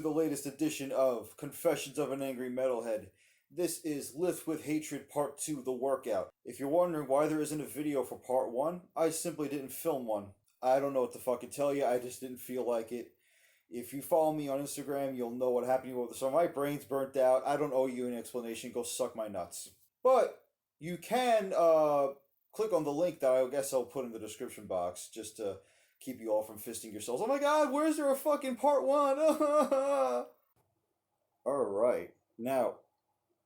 the latest edition of Confessions of an Angry Metalhead. This is Lift with Hatred Part 2, the workout. If you're wondering why there isn't a video for Part 1, I simply didn't film one. I don't know what to fucking tell you, I just didn't feel like it. If you follow me on Instagram, you'll know what happened with this. So my brain's burnt out. I don't owe you an explanation. Go suck my nuts. But you can click on the link that I guess I'll put in the description box just to keep you all from fisting yourselves. Oh my god, where's there a fucking part one? Alright, now,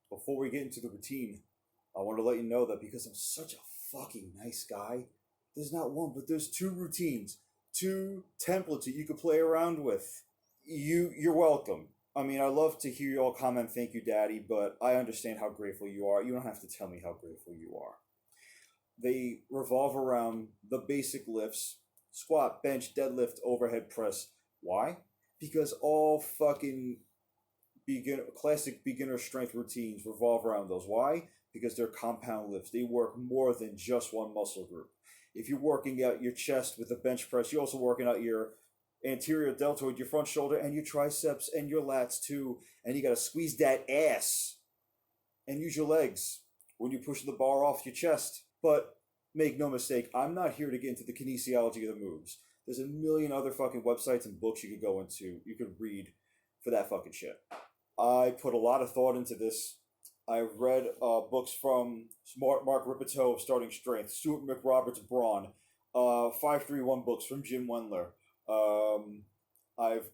before we get into the routine, I want to let you know that because I'm such a fucking nice guy, there's not one, but there's two routines, two templates that you could play around with. You're welcome. I mean, I love to hear you all comment, thank you, Daddy, but I understand how grateful you are. You don't have to tell me how grateful you are. They revolve around the basic lifts: squat, bench, deadlift, overhead press. Why? Because all fucking classic beginner strength routines revolve around those. Why? Because they're compound lifts. They work more than just one muscle group. If you're working out your chest with a bench press, you're also working out your anterior deltoid, your front shoulder, and your triceps, and your lats too. And you gotta squeeze that ass and use your legs when you push the bar off your chest. But make no mistake, I'm not here to get into the kinesiology of the moves. There's a million other fucking websites and books you could go into, you could read for that fucking shit. I put a lot of thought into this. I've read books from Mark Ripito of Starting Strength, Stuart McRoberts Brawn, 531 books from Jim Wendler. I've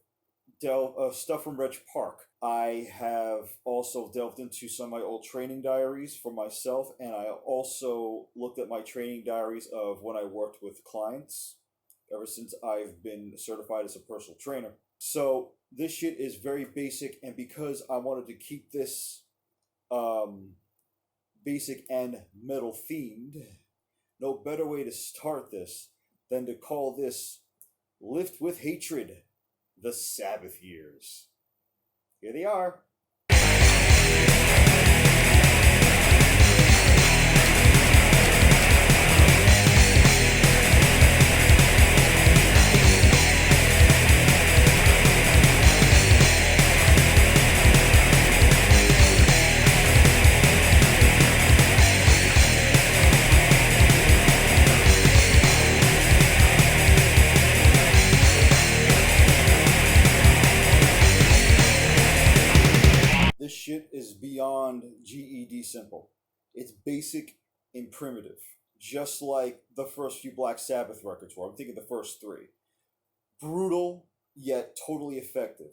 delved stuff from Reg Park. I have also delved into some of my old training diaries for myself, and I also looked at my training diaries of when I worked with clients ever since I've been certified as a personal trainer. So this shit is very basic, and because I wanted to keep this basic and metal themed, no better way to start this than to call this Lift with Hatred, the Sabbath Years. Here they are. This shit is beyond GED simple. It's basic and primitive, just like the first few Black Sabbath records were. I'm thinking the first three. Brutal, yet totally effective.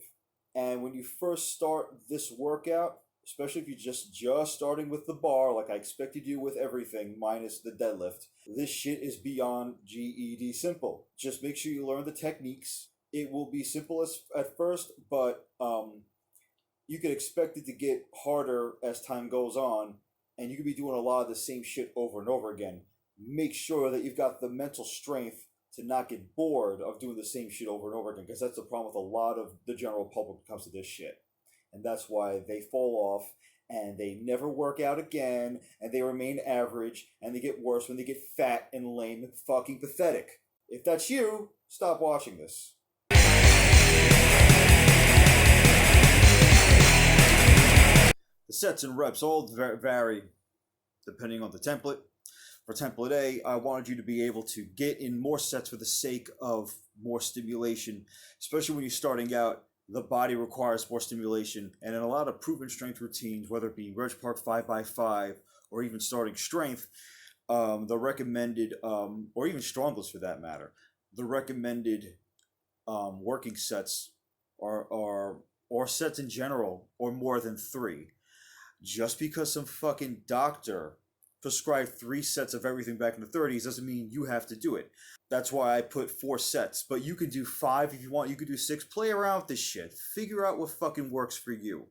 And when you first start this workout, especially if you're just starting with the bar, like I expect you to do with everything, minus the deadlift, this shit is beyond GED simple. Just make sure you learn the techniques. It will be simple at first, but you could expect it to get harder as time goes on, and you could be doing a lot of the same shit over and over again. Make sure that you've got the mental strength to not get bored of doing the same shit over and over again, because that's the problem with a lot of the general public when it comes to this shit. And that's why they fall off, and they never work out again, and they remain average, and they get worse when they get fat and lame and fucking pathetic. If that's you, stop watching this. The sets and reps all vary depending on the template. For template A, I wanted you to be able to get in more sets for the sake of more stimulation, especially when you're starting out. The body requires more stimulation, and in a lot of proven strength routines, whether it be Reg Park 5x5 or even Starting Strength, the recommended, or even Strongless for that matter, the recommended working sets are or sets in general, or more than 3. Just because some fucking doctor prescribed 3 sets of everything back in the 30s doesn't mean you have to do it. That's why I put 4 sets, but you could do 5 if you want, you could do 6. Play around with this shit. Figure out what fucking works for you.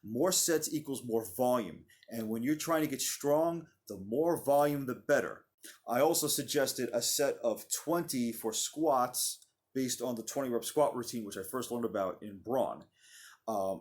More sets equals more volume, and when you're trying to get strong, the more volume the better. I also suggested a set of 20 for squats based on the 20 rep squat routine, which I first learned about in Brawn.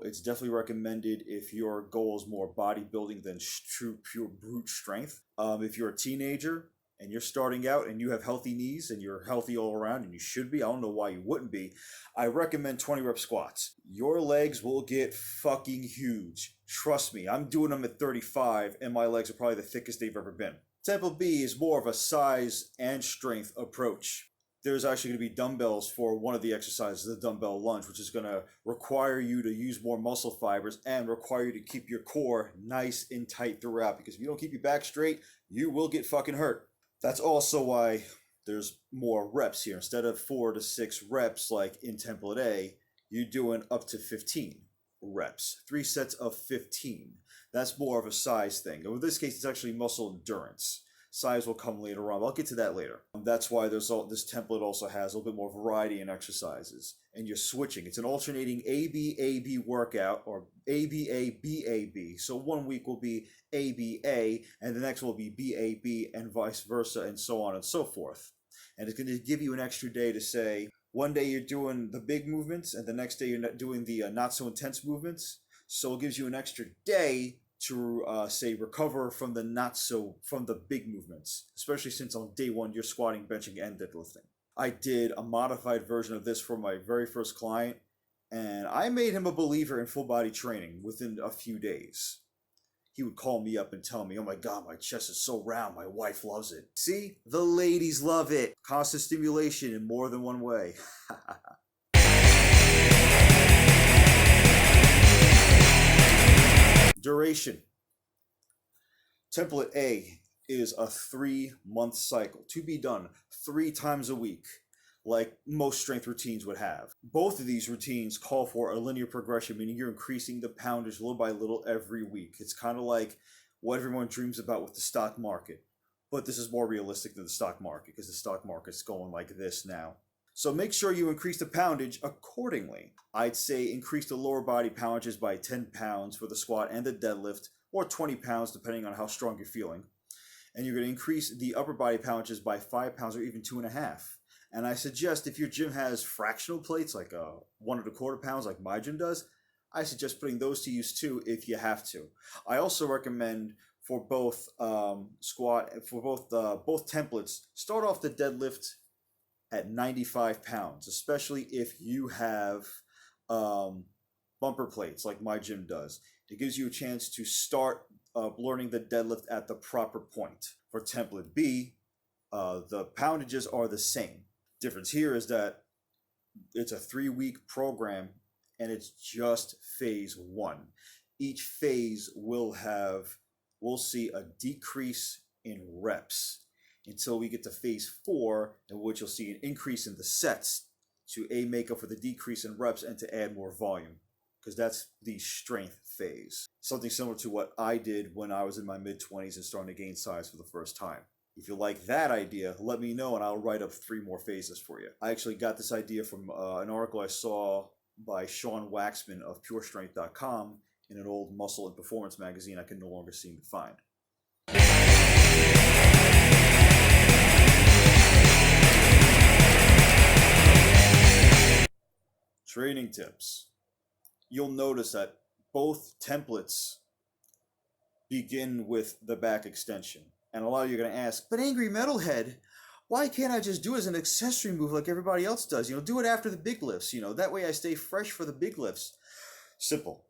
It's definitely recommended if your goal is more bodybuilding than true pure brute strength. If you're a teenager, and you're starting out and you have healthy knees and you're healthy all around, and you should be, I don't know why you wouldn't be, I recommend 20 rep squats. Your legs will get fucking huge. Trust me, I'm doing them at 35 and my legs are probably the thickest they've ever been. Temple B is more of a size and strength approach. There's actually going to be dumbbells for one of the exercises, the dumbbell lunge, which is going to require you to use more muscle fibers and require you to keep your core nice and tight throughout, because if you don't keep your back straight, you will get fucking hurt. That's also why there's more reps here. Instead of 4 to 6 reps like in template A, you're doing up to 15 reps, 3 sets of 15. That's more of a size thing. In this case, it's actually muscle endurance. Size will come later on. I'll get to that later. That's why this template also has a little bit more variety in exercises. And you're switching. It's an alternating AB-AB workout, or ABA-BAB. So 1 week will be ABA, and the next will be BAB, and vice versa, and so on and so forth. And it's going to give you an extra day to say, one day you're doing the big movements, and the next day you're doing the not so intense movements. So it gives you an extra day to say recover from the big movements, especially since on day 1 you're squatting, benching, and deadlifting. I did a modified version of this for my very first client, and I made him a believer in full body training within a few days. He would call me up and tell me, "Oh my God, my chest is so round, my wife loves it." See, the ladies love it. Constant stimulation in more than one way. Duration. Template A is a 3-month cycle to be done 3 times a week, like most strength routines would have. Both of these routines call for a linear progression, meaning you're increasing the poundage little by little every week. It's kind of like what everyone dreams about with the stock market, but this is more realistic than the stock market, because the stock market's going like this now. So make sure you increase the poundage accordingly. I'd say increase the lower body poundages by 10 pounds for the squat and the deadlift, or 20 pounds depending on how strong you're feeling. And you're going to increase the upper body poundages by 5 pounds or even 2.5. And I suggest if your gym has fractional plates, like 1.25 pounds like my gym does, I suggest putting those to use too if you have to. I also recommend for both both templates, start off the deadlift at 95 pounds, especially if you have bumper plates like my gym does. It gives you a chance to start learning the deadlift at the proper point. For template B, the poundages are the same. Difference here is that it's a 3-week program and it's just phase 1. Each phase will see a decrease in reps until we get to phase 4, in which you'll see an increase in the sets to make up for the decrease in reps and to add more volume, because that's the strength phase. Something similar to what I did when I was in my mid-20s and starting to gain size for the first time. If you like that idea, let me know and I'll write up 3 more phases for you. I actually got this idea from an article I saw by Sean Waxman of PureStrength.com in an old muscle and performance magazine I can no longer seem to find. Training tips. You'll notice that both templates begin with the back extension. And a lot of you are going to ask, "But Angry Metalhead, why can't I just do it as an accessory move like everybody else does? Do it after the big lifts. That way I stay fresh for the big lifts." Simple.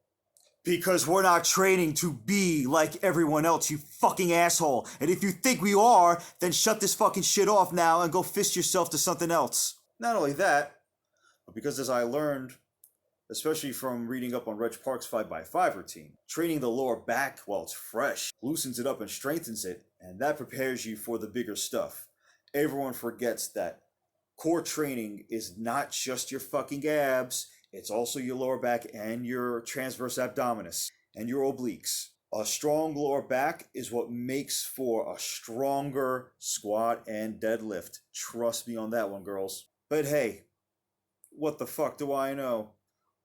Because we're not training to be like everyone else, you fucking asshole. And if you think we are, then shut this fucking shit off now and go fist yourself to something else. Not only that, but because as I learned, especially from reading up on Reg Park's 5x5 routine, training the lower back while it's fresh loosens it up and strengthens it, and that prepares you for the bigger stuff. Everyone forgets that core training is not just your fucking abs, it's also your lower back and your transverse abdominis and your obliques. A strong lower back is what makes for a stronger squat and deadlift. Trust me on that one, girls. But hey, what the fuck do I know?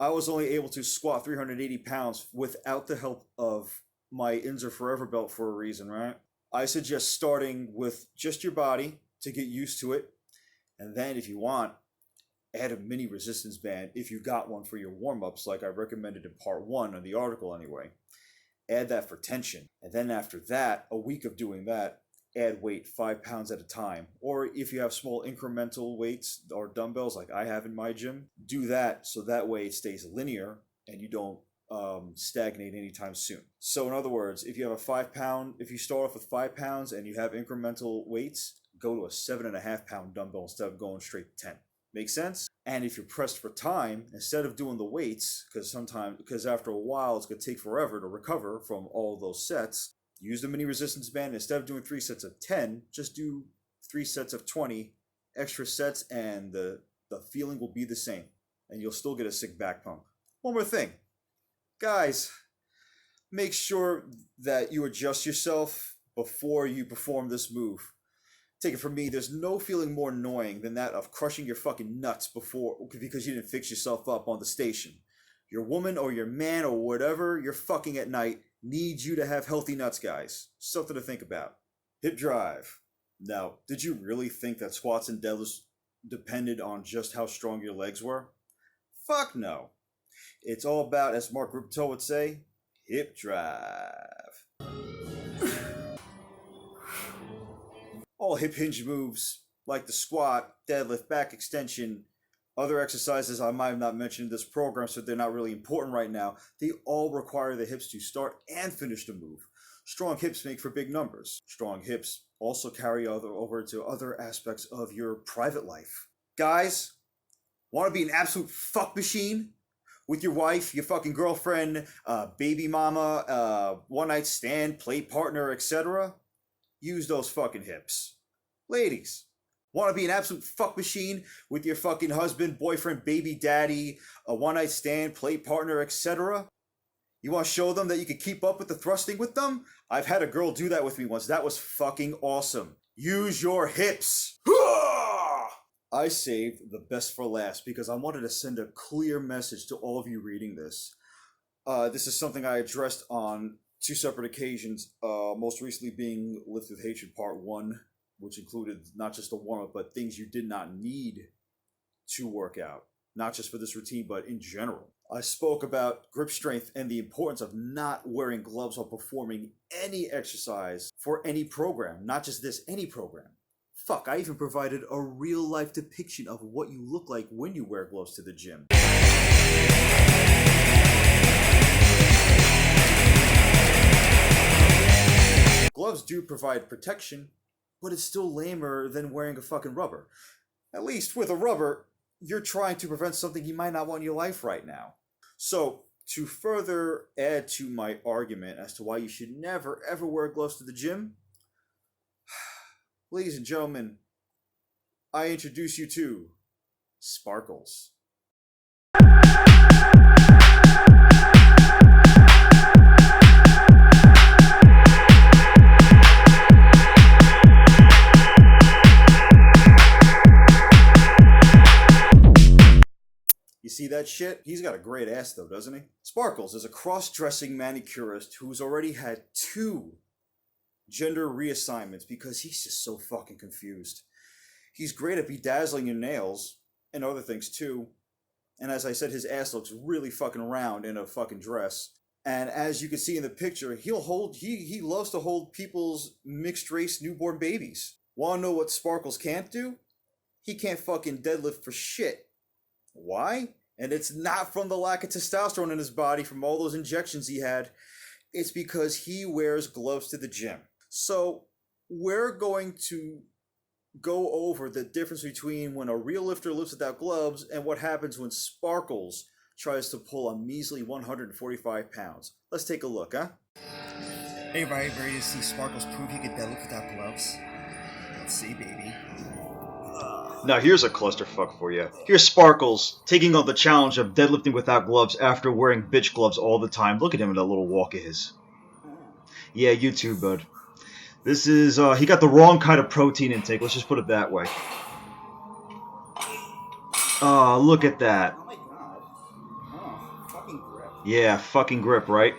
I was only able to squat 380 pounds without the help of my Inzer Forever belt for a reason, right? I suggest starting with just your body to get used to it. And then if you want, add a mini resistance band if you got one for your warm-ups, like I recommended in part 1 of the article anyway. Add that for tension. And then after that, a week of doing that, add weight 5 pounds at a time. Or if you have small incremental weights or dumbbells like I have in my gym, do that so that way it stays linear and you don't stagnate anytime soon. So in other words, if you have a 5 pound, if you start off with 5 pounds and you have incremental weights, go to a 7.5 pound dumbbell instead of going straight to 10. Make sense? And if you're pressed for time, instead of doing the weights, because after a while it's going to take forever to recover from all those sets, use the mini resistance band. Instead of doing 3 sets of 10, just do 3 sets of 20 extra sets, and the feeling will be the same, and you'll still get a sick back pump. One more thing, guys, make sure that you adjust yourself before you perform this move. Take it from me, there's no feeling more annoying than that of crushing your fucking nuts because you didn't fix yourself up on the station. Your woman or your man or whatever you're fucking at night needs you to have healthy nuts, guys. Something to think about. Hip drive. Now, did you really think that squats and deadlifts depended on just how strong your legs were? Fuck no. It's all about, as Mark Rubenthal would say, hip drive. All hip hinge moves, like the squat, deadlift, back extension, other exercises I might have not mentioned in this program, so they're not really important right now, they all require the hips to start and finish the move. Strong hips make for big numbers. Strong hips also carry over to other aspects of your private life. Guys, want to be an absolute fuck machine with your wife, your fucking girlfriend, baby mama, one night stand, play partner, etc.? Use those fucking hips. Ladies, want to be an absolute fuck machine with your fucking husband, boyfriend, baby daddy, a one night stand, play partner, etc.? You want to show them that you can keep up with the thrusting with them? I've had a girl do that with me once. That was fucking awesome. Use your hips. I saved the best for last because I wanted to send a clear message to all of you reading this. This is something I addressed on 2 separate occasions, most recently being Lift with Hatred Part 1, which included not just a warm-up, but things you did not need to work out. Not just for this routine, but in general. I spoke about grip strength and the importance of not wearing gloves while performing any exercise for any program. Not just this, any program. Fuck, I even provided a real-life depiction of what you look like when you wear gloves to the gym. Gloves do provide protection, but it's still lamer than wearing a fucking rubber. At least with a rubber, you're trying to prevent something you might not want in your life right now. So, to further add to my argument as to why you should never ever wear gloves to the gym, ladies and gentlemen, I introduce you to Sparkles. You see that shit? He's got a great ass though, doesn't he? Sparkles is a cross-dressing manicurist who's already had 2 gender reassignments because he's just so fucking confused. He's great at bedazzling your nails and other things too. And as I said, his ass looks really fucking round in a fucking dress. And as you can see in the picture, he loves to hold people's mixed race newborn babies. Wanna know what Sparkles can't do? He can't fucking deadlift for shit. Why? And it's not from the lack of testosterone in his body from all those injections he had. It's because he wears gloves to the gym. So we're going to go over the difference between when a real lifter lifts without gloves and what happens when Sparkles tries to pull a measly 145 pounds. Let's take a look, huh? Hey, everybody, ready to see Sparkles prove he could deadlift without gloves? Let's see, baby. Now here's a clusterfuck for you. Here's Sparkles taking on the challenge of deadlifting without gloves after wearing bitch gloves all the time. Look at him in that little walk of his. Yeah, you too, bud. This is, he got the wrong kind of protein intake, let's just put it that way. Oh, look at that. Oh my god. Oh, fucking grip. Yeah, fucking grip, right?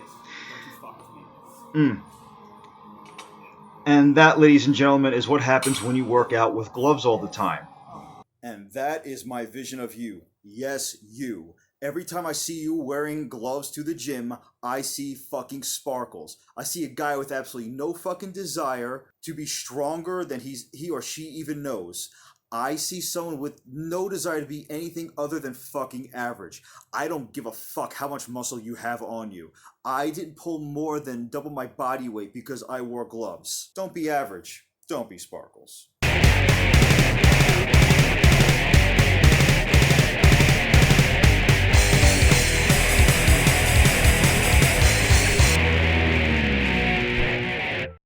And that, ladies and gentlemen, is what happens when you work out with gloves all the time. And that is my vision of you. Yes, you. Every time I see you wearing gloves to the gym, I see fucking Sparkles. I see a guy with absolutely no fucking desire to be stronger than he or she even knows. I see someone with no desire to be anything other than fucking average. I don't give a fuck how much muscle you have on you. I didn't pull more than double my body weight because I wore gloves. Don't be average. Don't be Sparkles.